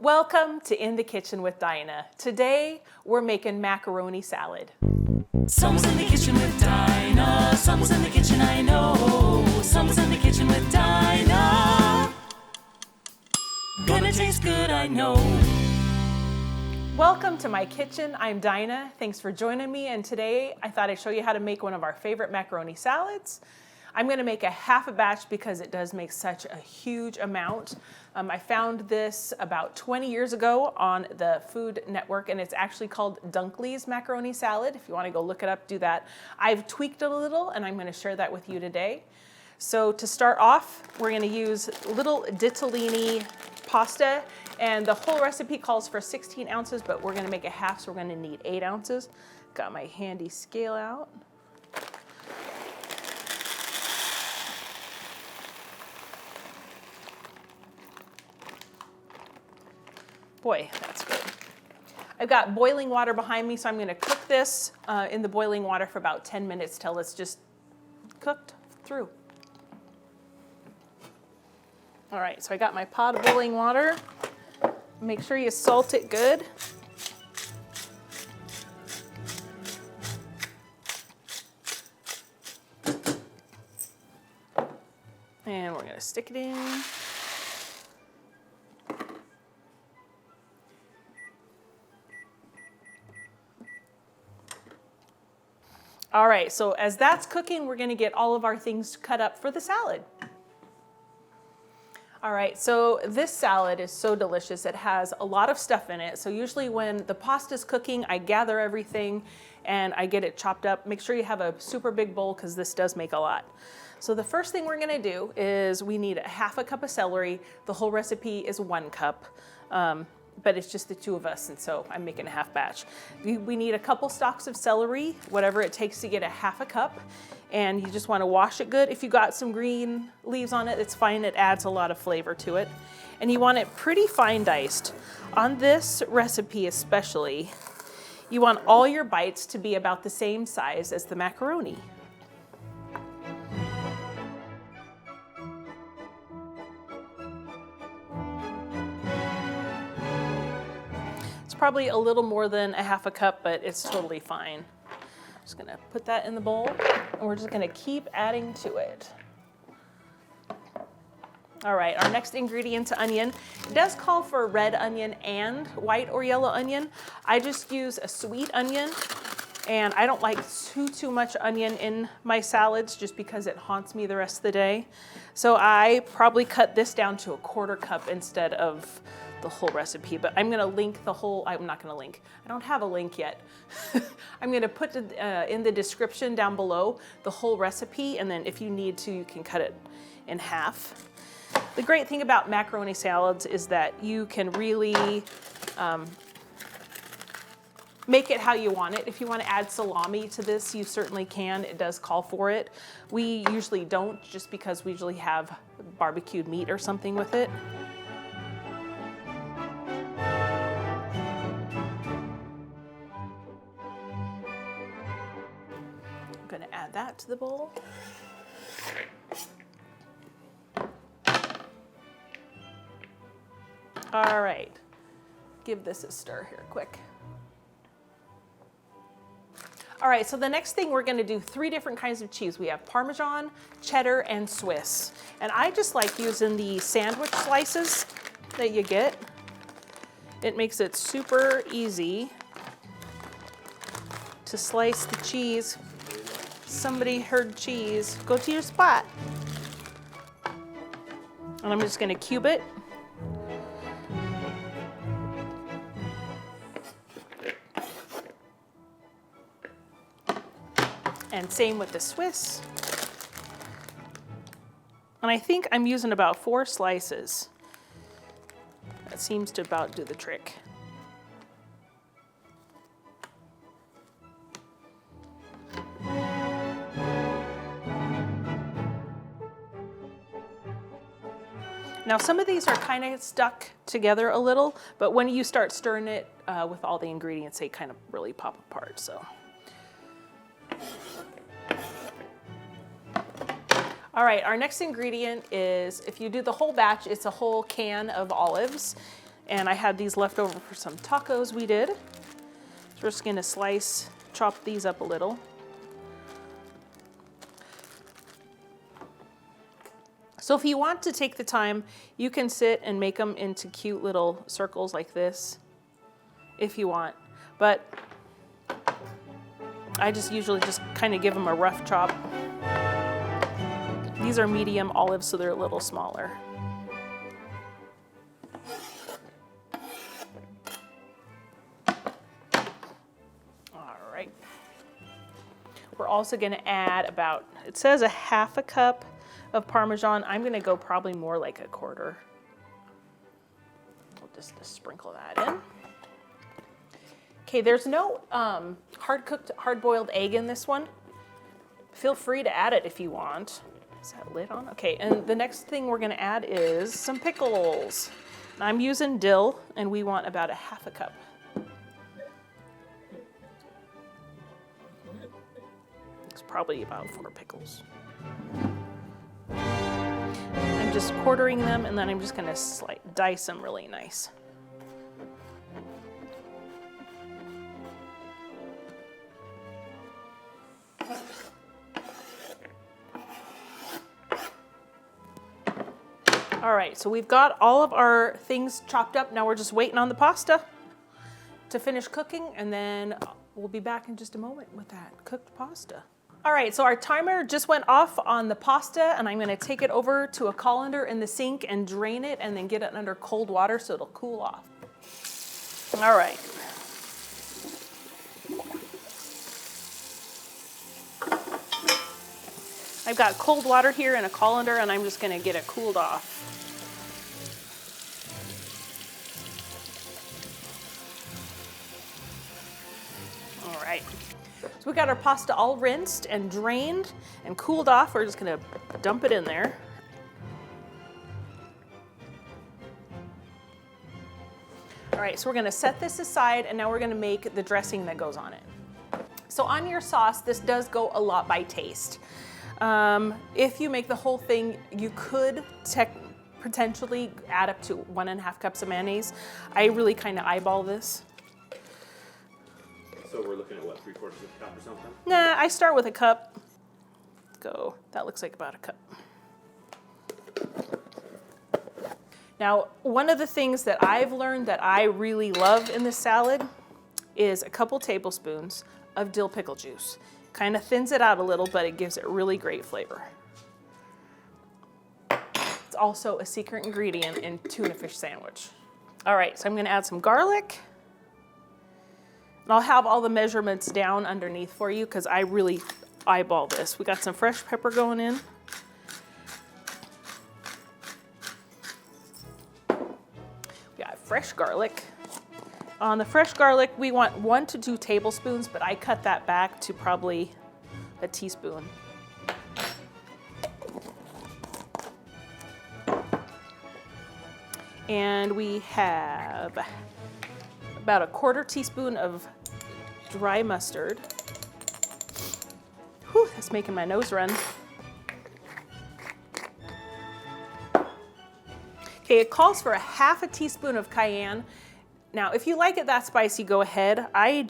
Welcome to In the Kitchen with Dinah. Today, we're making macaroni salad. Someone's in the kitchen with Dinah. Someone's in the kitchen, I know. Someone's in the kitchen with Dinah. Gonna taste good, I know. Welcome to my kitchen. I'm Dinah. Thanks for joining me. And today, I thought I'd show you how to make one of our favorite macaroni salads. I'm gonna make a half a batch because it does make such a huge amount. I found this about 20 years ago on the Food Network, and it's actually called Dunkleys macaroni salad. If you wanna go look it up, do that. I've tweaked it a little, and I'm gonna share that with you today. So to start off, we're gonna use little ditali pasta, and the whole recipe calls for 16 ounces, but we're gonna make a half, so we're gonna need 8 ounces. Got my handy scale out. Boy, that's good. I've got boiling water behind me, so I'm gonna cook this in the boiling water for about 10 minutes till it's just cooked through. All right, so I got my pot of boiling water. Make sure you salt it good. And we're gonna stick it in. All right, so as that's cooking, we're gonna get all of our things cut up for the salad. All right, so this salad is so delicious. It has a lot of stuff in it. So usually when the pasta's cooking, I gather everything and I get it chopped up. Make sure you have a super big bowl because this does make a lot. So the first thing we're gonna do is we need a half a cup of celery. The whole recipe is 1 cup. But it's just the two of us, and so I'm making a half batch. We need a couple stalks of celery, whatever it takes to get a half a cup, and you just wanna wash it good. If you got some green leaves on it, it's fine, it adds a lot of flavor to it. And you want it pretty fine diced. On this recipe especially, you want all your bites to be about the same size as the macaroni. Probably a little more than a half a cup, but it's totally fine. Just gonna put that in the bowl, and we're just gonna keep adding to it. All right, our next ingredient's onion. It does call for red onion and white or yellow onion. I just use a sweet onion, and I don't like too much onion in my salads just because it haunts me the rest of the day. So I probably cut this down to a 1/4 cup instead of the whole recipe, but I'm gonna link the whole, I'm not gonna link, I don't have a link yet. I'm gonna put in the description down below the whole recipe, and then if you need to, you can cut it in half. The great thing about macaroni salads is that you can really make it how you want it. If you want to add salami to this, you certainly can. It does call for it. We usually don't, just because we usually have barbecued meat or something with it. I'm going to add that to the bowl. All right, give this a stir here quick. All right, so the next thing we're gonna do 3 different kinds of cheese. We have Parmesan, cheddar, and Swiss. And I just like using the sandwich slices that you get. It makes it super easy to slice the cheese. Somebody heard cheese, go to your spot. And I'm just gonna cube it. And same with the Swiss. And I think I'm using about 4 slices. That seems to about do the trick. Now some of these are kind of stuck together a little, but when you start stirring it with all the ingredients, they kind of really pop apart, so. All right, our next ingredient is, if you do the whole batch, it's a whole can of olives. And I had these left over for some tacos we did. So we're just gonna chop these up a little. So if you want to take the time, you can sit and make them into cute little circles like this, if you want. But I just usually just kind of give them a rough chop. These are medium olives, so they're a little smaller. We're also going to add about, it says a half a cup of Parmesan. I'm going to go probably more like a quarter. We'll just sprinkle that in. Okay, there's no hard-boiled egg in this one. Feel free to add it if you want. Is that lid on? Okay, and the next thing we're going to add is some pickles. I'm using dill, and we want about a half a cup. Probably about 4 pickles. I'm just quartering them, and then I'm just gonna dice them really nice. All right, so we've got all of our things chopped up. Now we're just waiting on the pasta to finish cooking, and then we'll be back in just a moment with that cooked pasta. All right, so our timer just went off on the pasta, and I'm gonna take it over to a colander in the sink and drain it and then get it under cold water so it'll cool off. All right. I've got cold water here in a colander, and I'm just gonna get it cooled off. All right. So we got our pasta all rinsed and drained and cooled off. We're just gonna dump it in there. All right, so we're gonna set this aside, and now we're gonna make the dressing that goes on it. So on your sauce, this does go a lot by taste. If you make the whole thing, you could potentially add up to 1.5 cups of mayonnaise. I really kind of eyeball this. So we're looking at what, 3/4 of a cup or something? Nah, I start with a cup. Go, that looks like about a cup. Now, one of the things that I've learned that I really love in this salad is a couple tablespoons of dill pickle juice. Kind of thins it out a little, but it gives it really great flavor. It's also a secret ingredient in tuna fish sandwich. All right, so I'm gonna add some garlic. And I'll have all the measurements down underneath for you because I really eyeball this. We got some fresh pepper going in. We got fresh garlic. On the fresh garlic, we want 1 to 2 tablespoons, but I cut that back to probably a teaspoon. And we have about a 1/4 teaspoon of dry mustard. Whew, that's making my nose run. Okay, it calls for a 1/2 teaspoon of cayenne. Now, if you like it that spicy, go ahead. I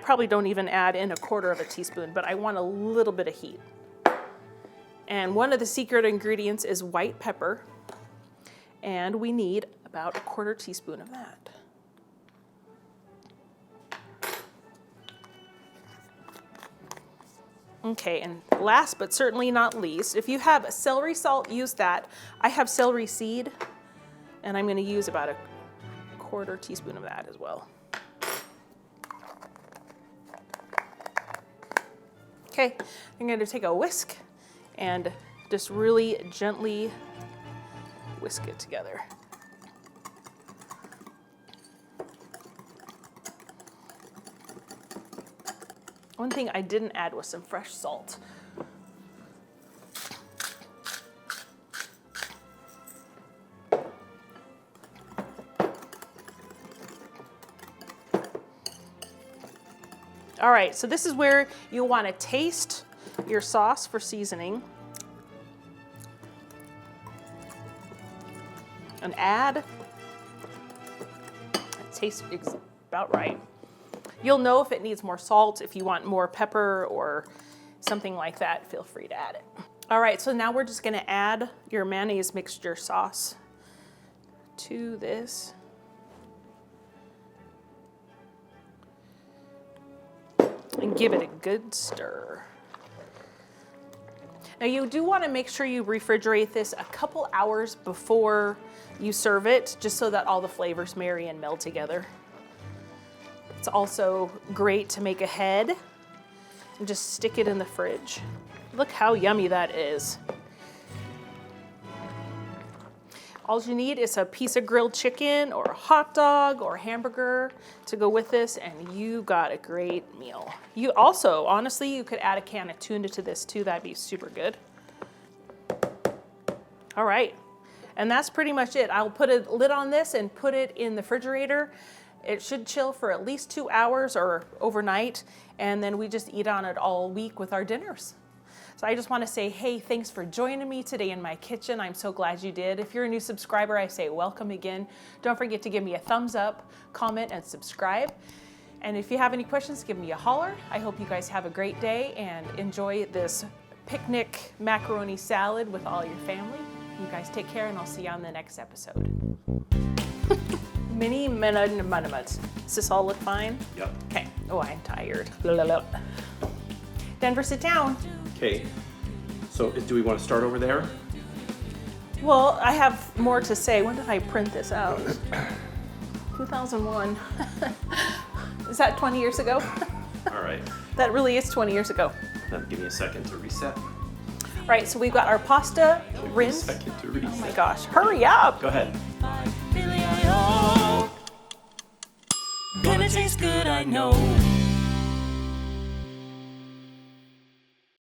probably don't even add in a 1/4 teaspoon, but I want a little bit of heat. And one of the secret ingredients is white pepper, and we need about a 1/4 teaspoon of that. Okay, and last but certainly not least, if you have celery salt, use that. I have celery seed, and I'm going to use about a 1/4 teaspoon of that as well. Okay, I'm going to take a whisk and just really gently whisk it together. One thing I didn't add was some fresh salt. All right, so this is where you want to taste your sauce for seasoning and add tastes about right. You'll know if it needs more salt. If you want more pepper or something like that, feel free to add it. All right, so now we're just gonna add your mayonnaise mixture sauce to this. And give it a good stir. Now you do want to make sure you refrigerate this a couple hours before you serve it, just so that all the flavors marry and meld together. It's also great to make a head and just stick it in the fridge. Look how yummy that is. All you need is a piece of grilled chicken or a hot dog or hamburger to go with this, and you got a great meal. You also, honestly, you could add a can of tuna to this too. That'd be super good. All right, and that's pretty much it. I'll put a lid on this and put it in the refrigerator. It should chill for at least 2 hours or overnight, and then we just eat on it all week with our dinners. So I just want to say, hey, thanks for joining me today in my kitchen. I'm so glad you did. If you're a new subscriber, I say welcome again. Don't forget to give me a thumbs up, comment, and subscribe. And if you have any questions, give me a holler. I hope you guys have a great day and enjoy this picnic macaroni salad with all your family. You guys take care, and I'll see you on the next episode. Mini minutes. Does this all look fine? Yep. Okay. Oh, I'm tired. Blah, blah, blah. Denver, sit down. Okay, so do we want to start over there? Well, I have more to say. When did I print this out? 2001. Is that 20 years ago? All right, That really is 20 years ago. then give me a second to reset. Right, so we've got our pasta rinse. Second to reset. Oh my gosh, hurry up. Go ahead. Gonna taste good, I know.